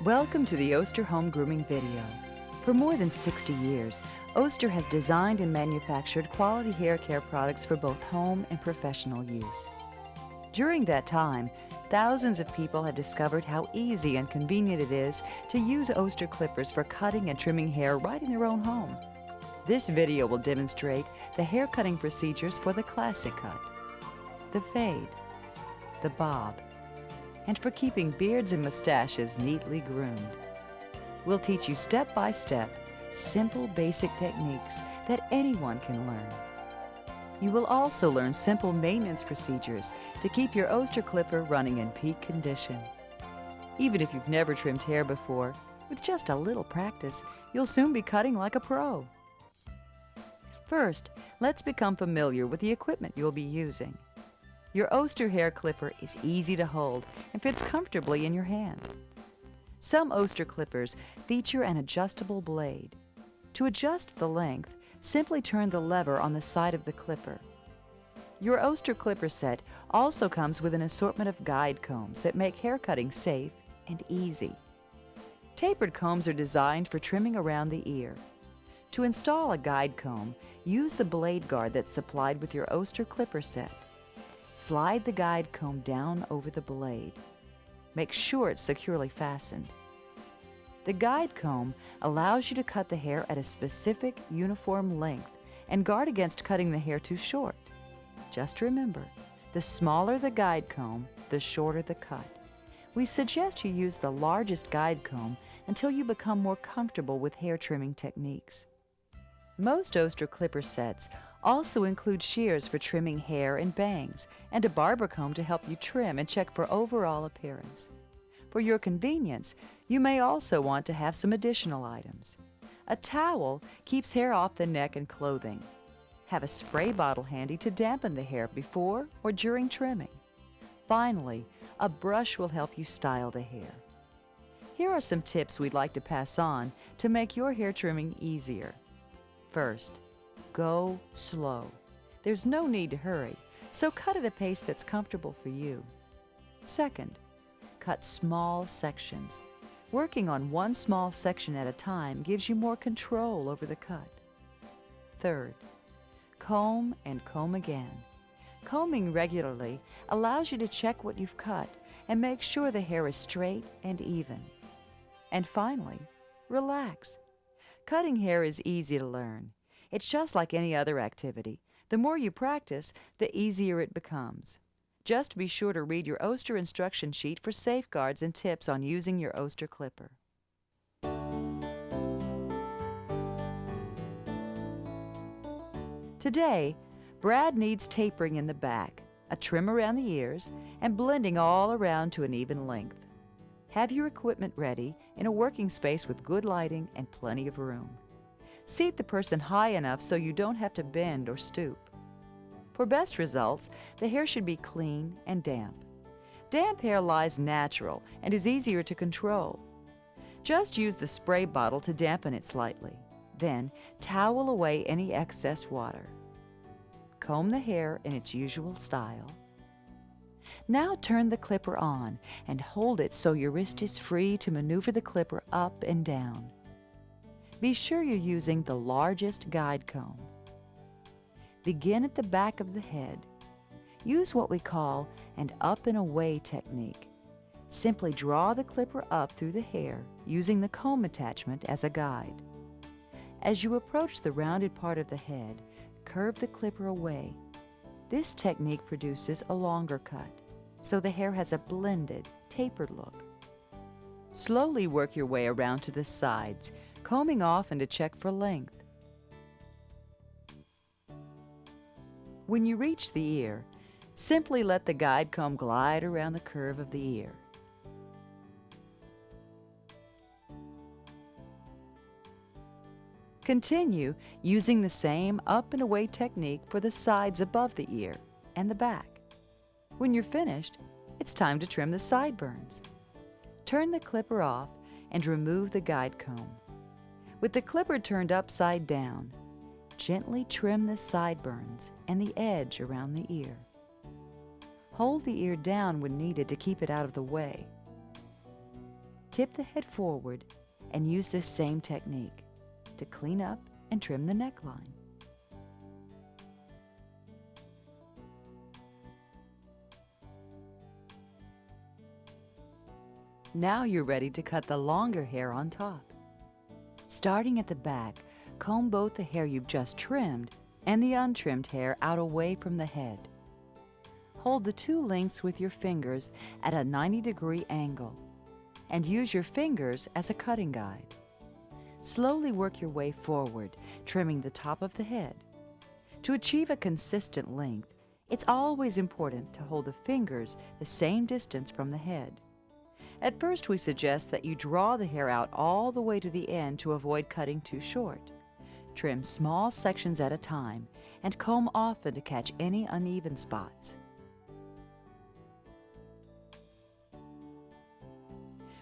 Welcome to the Oster Home Grooming video. For more than 60 years, Oster has designed and manufactured quality hair care products for both home and professional use. During that time, thousands of people have discovered how easy and convenient it is to use Oster clippers for cutting and trimming hair right in their own home. This video will demonstrate the hair cutting procedures for the classic cut, the fade, the bob, and for keeping beards and mustaches neatly groomed. We'll teach you step-by-step, simple basic techniques that anyone can learn. You will also learn simple maintenance procedures to keep your Oster clipper running in peak condition. Even if you've never trimmed hair before, with just a little practice, you'll soon be cutting like a pro. First, let's become familiar with the equipment you'll be using. Your Oster hair clipper is easy to hold and fits comfortably in your hand. Some Oster clippers feature an adjustable blade. To adjust the length, simply turn the lever on the side of the clipper. Your Oster clipper set also comes with an assortment of guide combs that make hair cutting safe and easy. Tapered combs are designed for trimming around the ear. To install a guide comb, use the blade guard that's supplied with your Oster clipper set. Slide the guide comb down over the blade. Make sure it's securely fastened. The guide comb allows you to cut the hair at a specific, uniform length and guard against cutting the hair too short. Just remember, the smaller the guide comb, the shorter the cut. We suggest you use the largest guide comb until you become more comfortable with hair trimming techniques. Most Oster clipper sets also include shears for trimming hair and bangs, and a barber comb to help you trim and check for overall appearance. For your convenience, you may also want to have some additional items. A towel keeps hair off the neck and clothing. Have a spray bottle handy to dampen the hair before or during trimming. Finally, a brush will help you style the hair. Here are some tips we'd like to pass on to make your hair trimming easier. First, go slow. There's no need to hurry, so cut at a pace that's comfortable for you. Second, cut small sections. Working on one small section at a time gives you more control over the cut. Third, comb and comb again. Combing regularly allows you to check what you've cut and make sure the hair is straight and even. And finally, relax. Cutting hair is easy to learn. It's just like any other activity. The more you practice, the easier it becomes. Just be sure to read your Oster instruction sheet for safeguards and tips on using your Oster clipper. Today, Brad needs tapering in the back, a trim around the ears, and blending all around to an even length. Have your equipment ready in a working space with good lighting and plenty of room. Seat the person high enough so you don't have to bend or stoop. For best results, the hair should be clean and damp. Damp hair lies natural and is easier to control. Just use the spray bottle to dampen it slightly. Then, towel away any excess water. Comb the hair in its usual style. Now turn the clipper on and hold it so your wrist is free to maneuver the clipper up and down. Be sure you're using the largest guide comb. Begin at the back of the head. Use what we call an up and away technique. Simply draw the clipper up through the hair using the comb attachment as a guide. As you approach the rounded part of the head, curve the clipper away. This technique produces a longer cut, so the hair has a blended, tapered look. Slowly work your way around to the sides, combing often to check for length. When you reach the ear, simply let the guide comb glide around the curve of the ear. Continue using the same up and away technique for the sides above the ear and the back. When you're finished, it's time to trim the sideburns. Turn the clipper off and remove the guide comb. With the clipper turned upside down, gently trim the sideburns and the edge around the ear. Hold the ear down when needed to keep it out of the way. Tip the head forward and use this same technique to clean up and trim the neckline. Now you're ready to cut the longer hair on top. Starting at the back, comb both the hair you've just trimmed and the untrimmed hair out away from the head. Hold the two lengths with your fingers at a 90-degree angle and use your fingers as a cutting guide. Slowly work your way forward, trimming the top of the head. To achieve a consistent length, it's always important to hold the fingers the same distance from the head. At first, we suggest that you draw the hair out all the way to the end to avoid cutting too short. Trim small sections at a time and comb often to catch any uneven spots.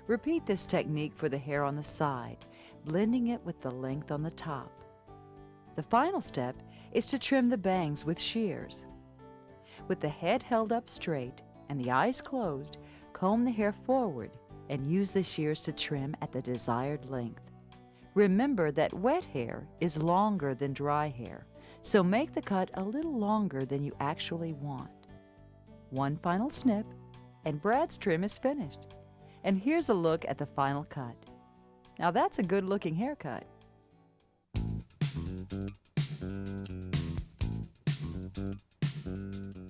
Repeat this technique for the hair on the side, blending it with the length on the top. The final step is to trim the bangs with shears. With the head held up straight and the eyes closed, comb the hair forward and use the shears to trim at the desired length. Remember that wet hair is longer than dry hair, so make the cut a little longer than you actually want. One final snip, and Brad's trim is finished. And here's a look at the final cut. Now that's a good-looking haircut.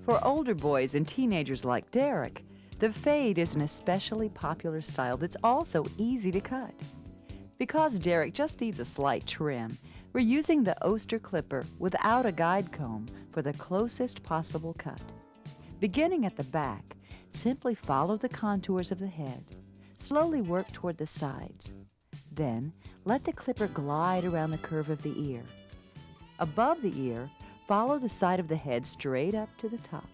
For older boys and teenagers like Derek, the fade is an especially popular style that's also easy to cut. Because Derek just needs a slight trim, we're using the Oster clipper without a guide comb for the closest possible cut. Beginning at the back, simply follow the contours of the head. Slowly work toward the sides. Then, let the clipper glide around the curve of the ear. Above the ear, follow the side of the head straight up to the top.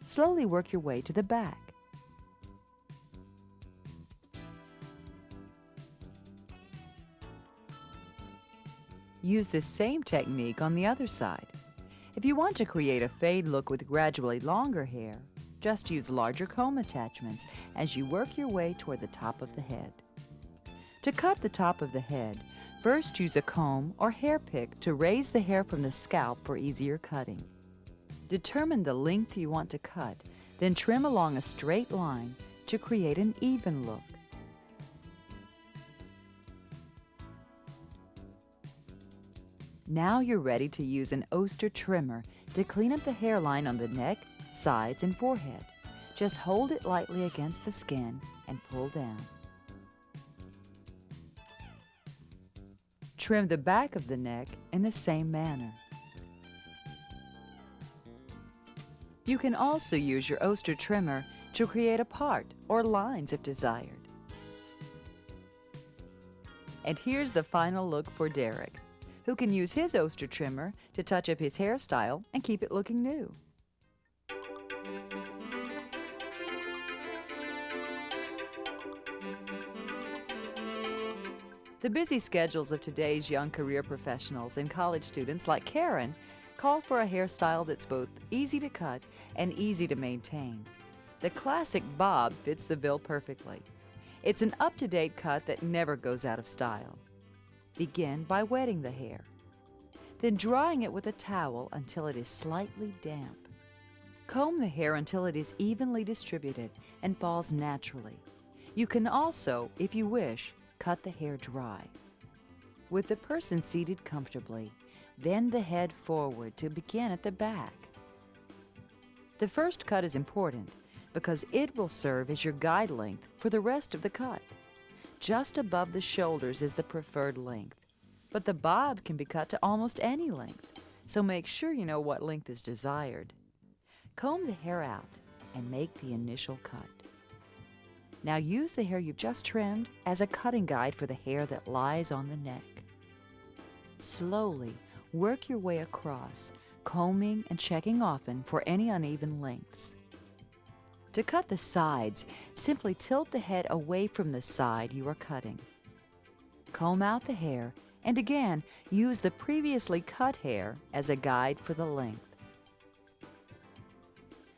Slowly work your way to the back. Use this same technique on the other side. If you want to create a fade look with gradually longer hair, just use larger comb attachments as you work your way toward the top of the head. To cut the top of the head, first use a comb or hair pick to raise the hair from the scalp for easier cutting. Determine the length you want to cut, then trim along a straight line to create an even look. Now you're ready to use an Oster trimmer to clean up the hairline on the neck, sides, and forehead. Just hold it lightly against the skin and pull down. Trim the back of the neck in the same manner. You can also use your Oster trimmer to create a part or lines if desired. And here's the final look for Derek, who can use his Oster trimmer to touch up his hairstyle and keep it looking new. The busy schedules of today's young career professionals and college students like Karen call for a hairstyle that's both easy to cut and easy to maintain. The classic bob fits the bill perfectly. It's an up-to-date cut that never goes out of style. Begin by wetting the hair, then drying it with a towel until it is slightly damp. Comb the hair until it is evenly distributed and falls naturally. You can also, if you wish, cut the hair dry. With the person seated comfortably, bend the head forward to begin at the back. The first cut is important because it will serve as your guide length for the rest of the cut. Just above the shoulders is the preferred length, but the bob can be cut to almost any length, so make sure you know what length is desired. Comb the hair out and make the initial cut. Now use the hair you've just trimmed as a cutting guide for the hair that lies on the neck. Slowly work your way across, combing and checking often for any uneven lengths. To cut the sides, simply tilt the head away from the side you are cutting. Comb out the hair and again use the previously cut hair as a guide for the length.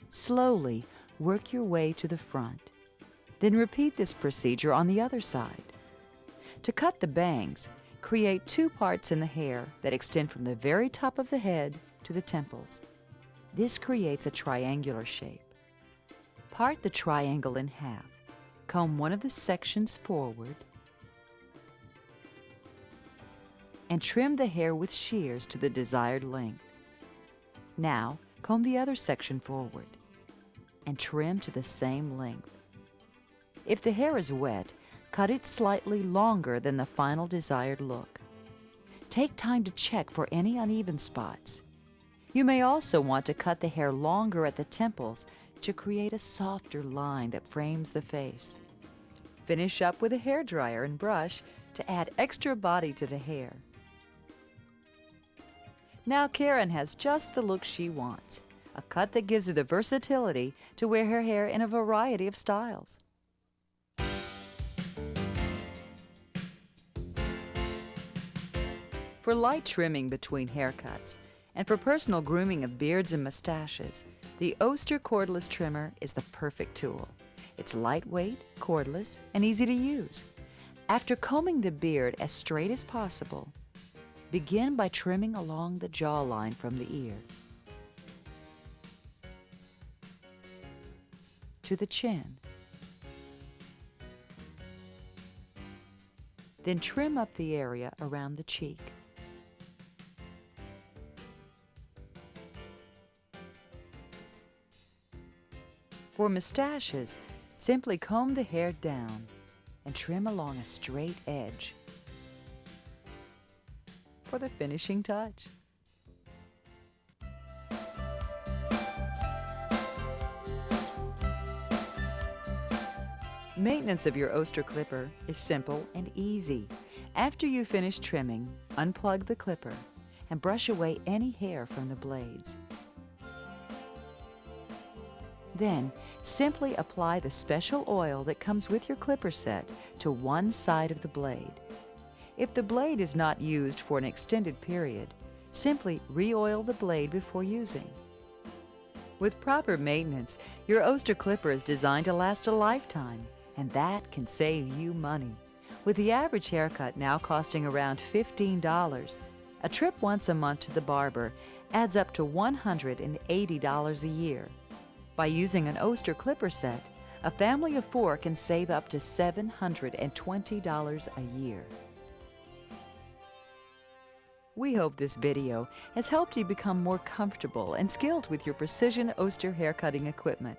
Slowly work your way to the front. Then repeat this procedure on the other side. To cut the bangs, create two parts in the hair that extend from the very top of the head to the temples. This creates a triangular shape. Part the triangle in half. Comb one of the sections forward and trim the hair with shears to the desired length. Now, comb the other section forward and trim to the same length. If the hair is wet, cut it slightly longer than the final desired look. Take time to check for any uneven spots. You may also want to cut the hair longer at the temples to create a softer line that frames the face. Finish up with a hairdryer and brush to add extra body to the hair. Now Karen has just the look she wants, a cut that gives her the versatility to wear her hair in a variety of styles. For light trimming between haircuts and for personal grooming of beards and mustaches, the Oster cordless trimmer is the perfect tool. It's lightweight, cordless, and easy to use. After combing the beard as straight as possible, begin by trimming along the jawline from the ear to the chin. Then trim up the area around the cheek. For mustaches, simply comb the hair down and trim along a straight edge for the finishing touch. Maintenance of your Oster clipper is simple and easy. After you finish trimming, unplug the clipper and brush away any hair from the blades. Then, simply apply the special oil that comes with your clipper set to one side of the blade. If the blade is not used for an extended period, simply re-oil the blade before using. With proper maintenance, your Oster clipper is designed to last a lifetime, and that can save you money. With the average haircut now costing around $15, a trip once a month to the barber adds up to $180 a year. By using an Oster clipper set, a family of 4 can save up to $720 a year. We hope this video has helped you become more comfortable and skilled with your precision Oster haircutting equipment.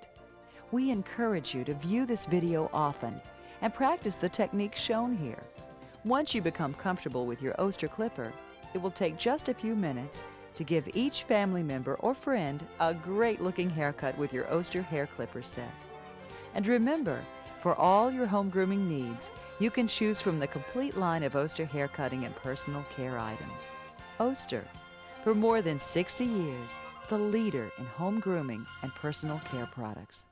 We encourage you to view this video often and practice the techniques shown here. Once you become comfortable with your Oster clipper, it will take just a few minutes to give each family member or friend a great-looking haircut with your Oster hair clipper set. And remember, for all your home grooming needs, you can choose from the complete line of Oster haircutting and personal care items. Oster, for more than 60 years, the leader in home grooming and personal care products.